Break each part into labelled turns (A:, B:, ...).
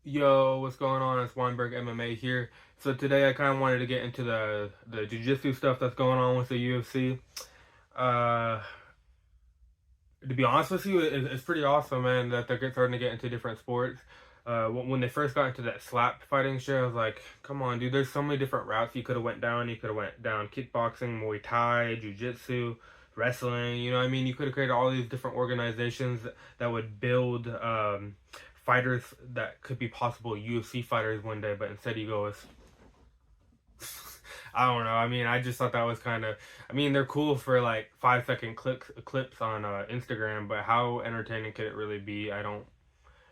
A: Yo, what's going on? It's Weinberg MMA here. So today I kind of wanted to get into the jiu-jitsu stuff that's going on with the UFC. Uh, to be honest with you, it's pretty awesome, man, that they're starting to get into different sports. When they first got into that slap fighting shit, I was like, come on, dude, there's so many different routes you could have went down. You could have went down kickboxing, Muay Thai, jiu-jitsu, wrestling. You know what I mean? You could have created all these different organizations that would build fighters that could be possible UFC fighters one day, but instead you go with I don't know. I mean, I just thought that was kind of. I mean, they're cool for like 5 second clips on Instagram, but how entertaining could it really be? I don't.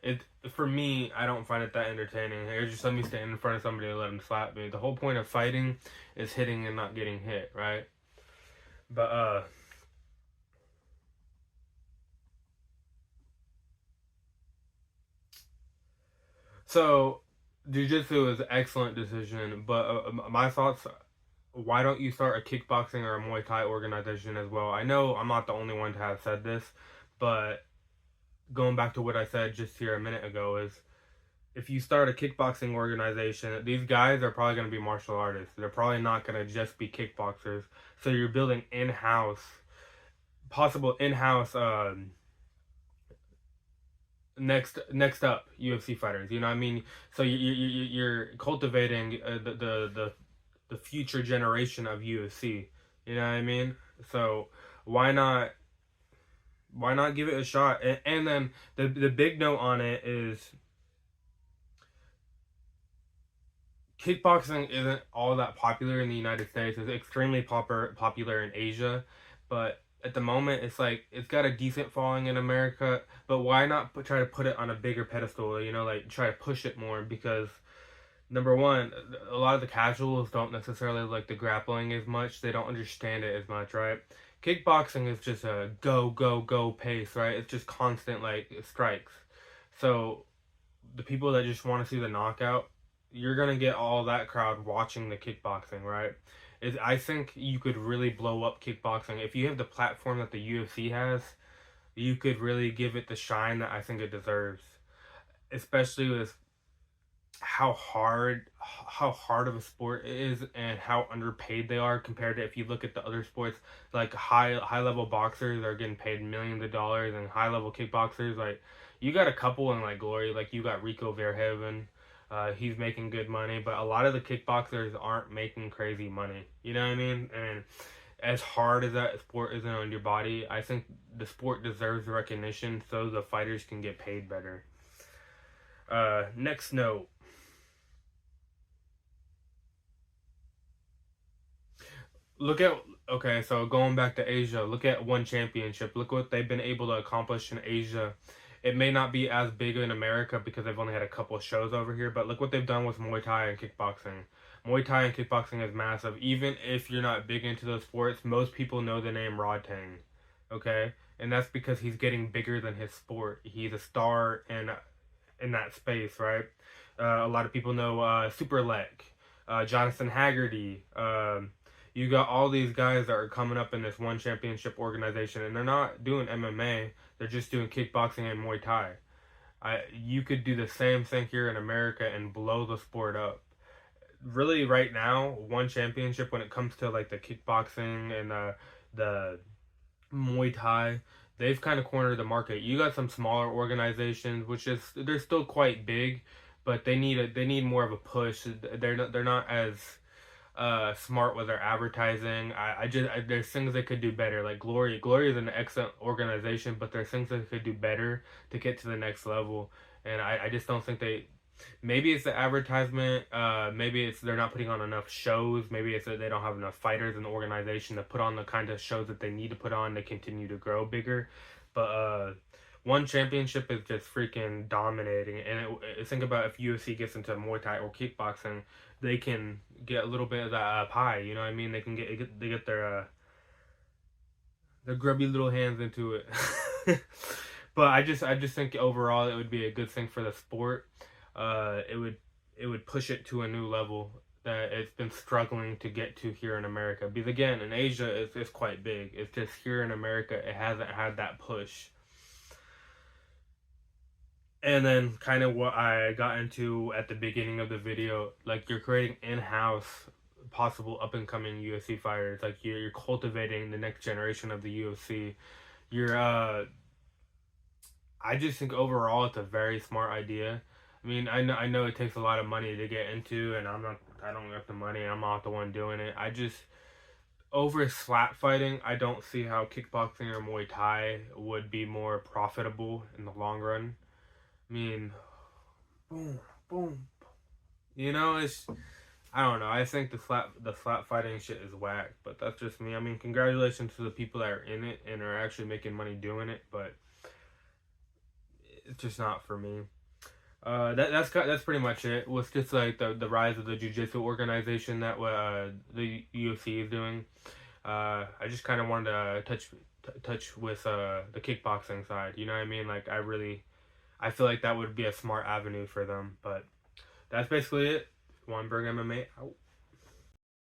A: It for me, I don't find it that entertaining. Hey, just let me stand in front of somebody and let them slap me. The whole point of fighting is hitting and not getting hit, right? But so jiu-jitsu is an excellent decision, but my thoughts, why don't you start a kickboxing or a Muay Thai organization as well? I know I'm not the only one to have said this, but going back to what I said just here a minute ago is if you start a kickboxing organization, these guys are probably going to be martial artists. They're probably not going to just be kickboxers. So you're building in-house, possible in-house next up UFC fighters. You know what I mean? So you're cultivating the future generation of UFC. You know what I mean? So why not give it a shot? And then the big note on it is kickboxing isn't all that popular in the United States. It's extremely popular in Asia, but at the moment it's like it's got a decent following in America. But why not try to put it on a bigger pedestal? You know, like try to push it more because number one, a lot of the casuals don't necessarily like the grappling as much. They don't understand it as much, right? Kickboxing is just a go go go pace, right? It's just constant like strikes. So the people that just want to see the knockout, you're gonna get all that crowd watching the kickboxing, right? I think you could really blow up kickboxing if you have the platform that the UFC has. You could really give it the shine that I think it deserves, especially with how hard of a sport it is and how underpaid they are compared to if you look at the other sports like high level boxers are getting paid millions of dollars and high level kickboxers like you got a couple in like glory like you got Rico Verhoeven. He's making good money, but a lot of the kickboxers aren't making crazy money. You know what I mean? And as hard as that sport is on your body, I think the sport deserves recognition so the fighters can get paid better. Next note. Look at okay, so going back to Asia, look at one championship. Look what they've been able to accomplish in Asia. It may not be as big in America because they've only had a couple of shows over here, but look what they've done with Muay Thai and kickboxing. Muay Thai and kickboxing is massive. Even if you're not big into those sports, most people know the name Rodtang. Okay? And that's because he's getting bigger than his sport. He's a star in that space, right? A lot of people know Superlek, Jonathan Haggerty, you got all these guys that are coming up in this one championship organization, and they're not doing MMA. They're just doing kickboxing and Muay Thai. You could do the same thing here in America and blow the sport up. Really, right now, one championship when it comes to like the kickboxing and the Muay Thai, they've kind of cornered the market. You got some smaller organizations, which is they're still quite big, but they need more of a push. They're not as smart with their advertising. There's things they could do better. Like Glory is an excellent organization, but there's things they could do better to get to the next level. And I just don't think they. Maybe it's the advertisement. Maybe it's they're not putting on enough shows. Maybe it's that they don't have enough fighters in the organization to put on the kind of shows that they need to put on to continue to grow bigger. But one championship is just freaking dominating. And think about if UFC gets into Muay Thai or kickboxing, they can get a little bit of that pie. You know what I mean? They can they get their grubby little hands into it. But I just think overall it would be a good thing for the sport. It would push it to a new level that it's been struggling to get to here in America. Because again, in Asia it's quite big. It's just here in America it hasn't had that push. And then kind of what I got into at the beginning of the video, like you're creating in-house possible up-and-coming UFC fighters. Like you're cultivating the next generation of the UFC. You're I just think overall it's a very smart idea. I mean, I know it takes a lot of money to get into, and I don't have the money. I'm not the one doing it. I just over slap fighting, I don't see how kickboxing or Muay Thai would be more profitable in the long run. I mean, boom, boom. It's I don't know. I think the slap fighting shit is whack, but that's just me. I mean, congratulations to the people that are in it and are actually making money doing it, but it's just not for me. That's pretty much it. It was just like the rise of the jiu-jitsu organization that the UFC is doing. I just kind of wanted to touch with the kickboxing side. You know what I mean? Like I feel like that would be a smart avenue for them. But that's basically it. One Berg MMA out.